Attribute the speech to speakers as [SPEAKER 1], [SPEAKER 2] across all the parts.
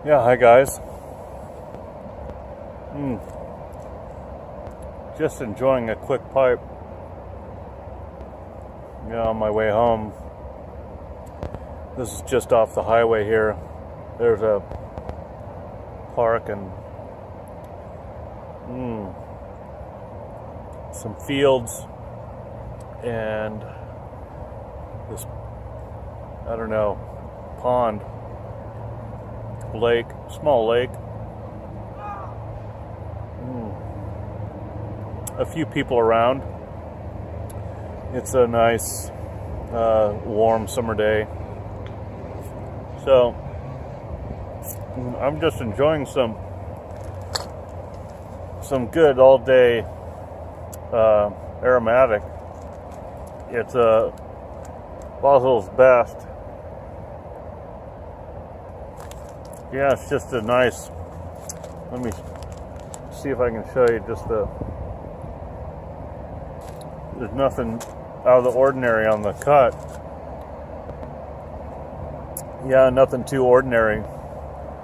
[SPEAKER 1] Yeah, hi guys. Just enjoying a quick pipe. On my way home. This is just off the highway here. There's a park and some fields and this, I don't know, pond, lake, small lake. A few people around. It's a nice, warm summer day. So I'm just enjoying some good all day aromatic. It's Boswell's best. Yeah, it's just a nice. Let me see if I can show you just the. There's nothing out of the ordinary on the cut. Yeah, nothing too ordinary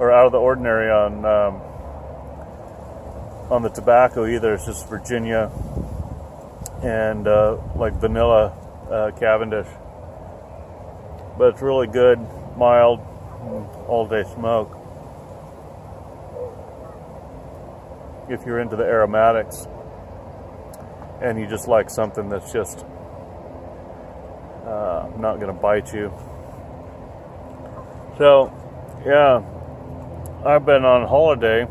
[SPEAKER 1] or out of the ordinary on the tobacco either. It's just Virginia and like vanilla Cavendish. But it's really good, mild, all day smoke. If you're into the aromatics and you just like something that's just not going to bite you. So, yeah, I've been on holiday,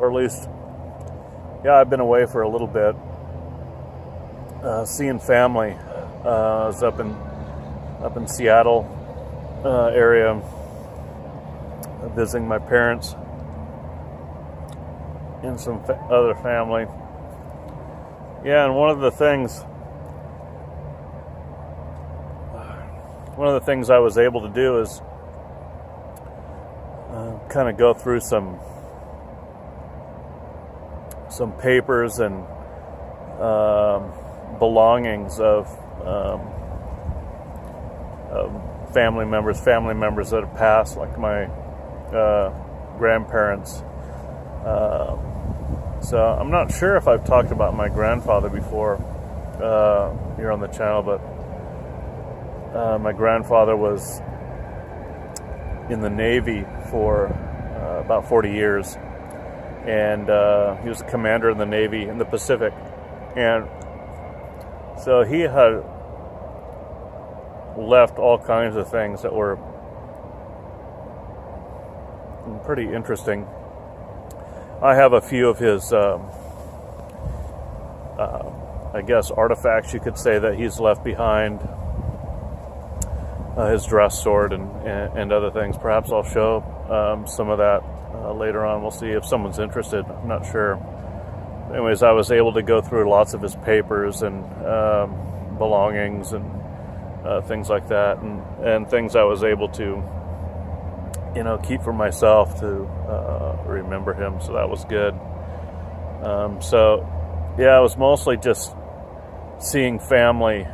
[SPEAKER 1] or at least, yeah, I've been away for a little bit, seeing family. I was up in Seattle area, visiting my parents and some other family. Yeah, and one of the things I was able to do is kind of go through some papers and belongings of family members that have passed, like my grandparents. So I'm not sure if I've talked about my grandfather before here on the channel, but my grandfather was in the Navy for about 40 years, and he was a commander in the Navy in the Pacific, and so he had left all kinds of things that were pretty interesting. I have a few of his, I guess, artifacts, you could say, that he's left behind. His dress sword and other things. Perhaps I'll show some of that later on. We'll see if someone's interested. I'm not sure. Anyways, I was able to go through lots of his papers and belongings and things like that, and things I was able to, keep for myself to remember him. So that was good. So, yeah, it was mostly just seeing family.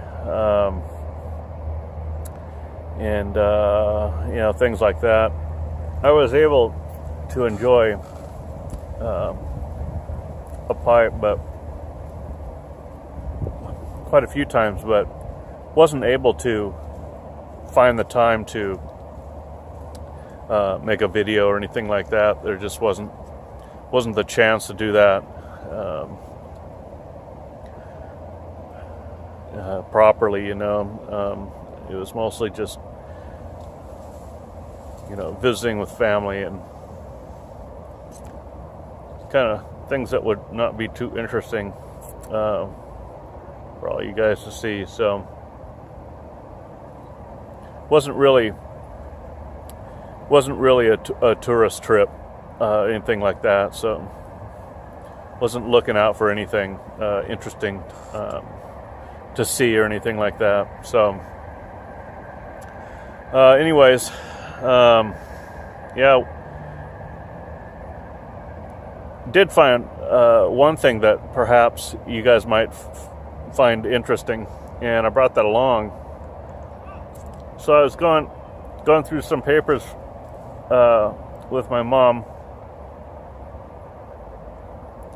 [SPEAKER 1] And things like that. I was able to enjoy a pipe, but quite a few times, but wasn't able to find the time to make a video or anything like that. There just wasn't the chance to do that properly. It was mostly just visiting with family and kind of things that would not be too interesting for all you guys to see. So wasn't really a tourist trip, anything like that. So wasn't looking out for anything interesting to see or anything like that. So anyways, did find one thing that perhaps you guys might find interesting, and I brought that along. So I was going gone through some papers with my mom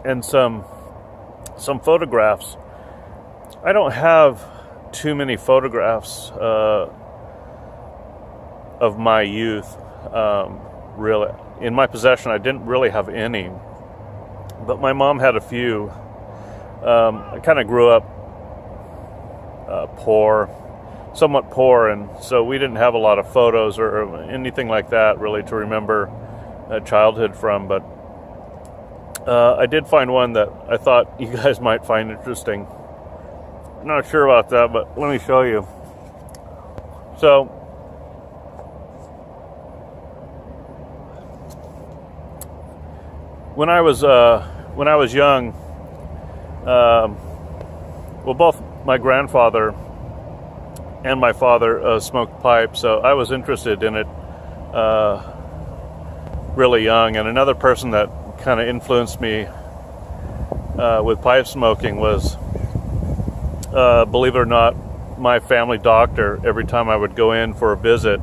[SPEAKER 1] and some photographs. I don't have too many photographs of my youth, really. In my possession, I didn't really have any, but my mom had a few. I kind of grew up somewhat poor, and so we didn't have a lot of photos or anything like that really to remember childhood from, but I did find one that I thought you guys might find interesting. I'm not sure about that, but let me show you. So, when I was young, well, both my grandfather and my father smoked pipe, so I was interested in it really young. And another person that kind of influenced me with pipe smoking was, believe it or not, my family doctor. Every time I would go in for a visit,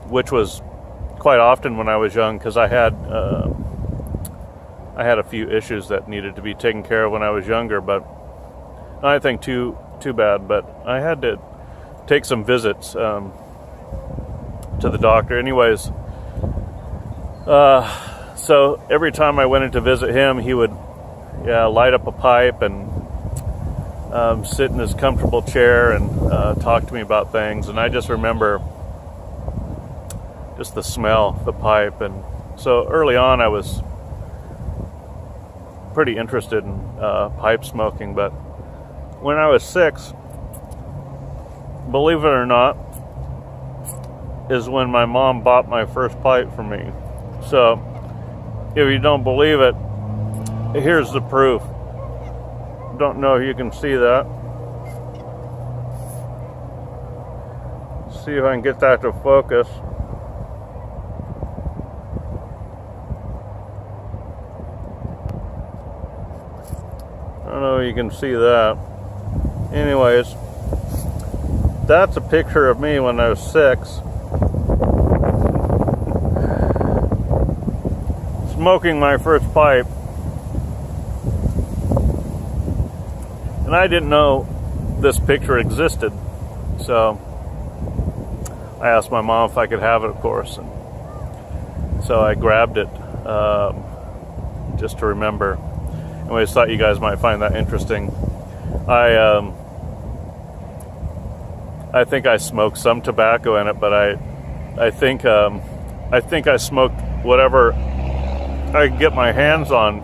[SPEAKER 1] which was quite often when I was young, because I had a few issues that needed to be taken care of when I was younger, but not anything too bad. But I had to take some visits to the doctor. Anyways, so every time I went in to visit him, he would light up a pipe and sit in his comfortable chair and talk to me about things. And I just remember just the smell of the pipe. And so early on, I was pretty interested in pipe smoking. But when I was 6, believe it or not, is when my mom bought my first pipe for me. So if you don't believe it, here's the proof. Don't know if you can see that. See if I can get that to focus. I don't know if you can see that. Anyways, that's a picture of me when I was 6. Smoking my first pipe. And I didn't know this picture existed. So I asked my mom if I could have it, of course. And so I grabbed it just to remember. Anyways, thought you guys might find that interesting. I think I smoked some tobacco in it, but I think I smoked whatever I could get my hands on,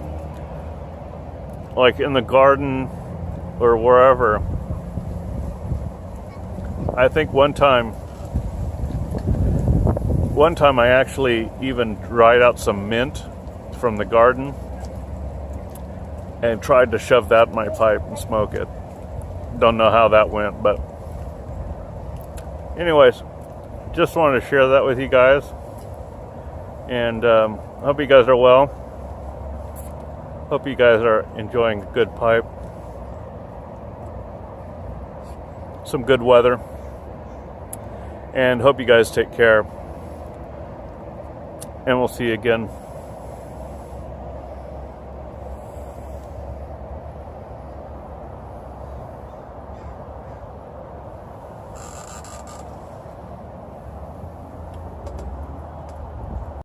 [SPEAKER 1] like in the garden or wherever. I think one time I actually even dried out some mint from the garden and tried to shove that in my pipe and smoke it. Don't know how that went, but anyways, just wanted to share that with you guys. And I hope you guys are well. Hope you guys are enjoying a good pipe. Some good weather. And hope you guys take care. And we'll see you again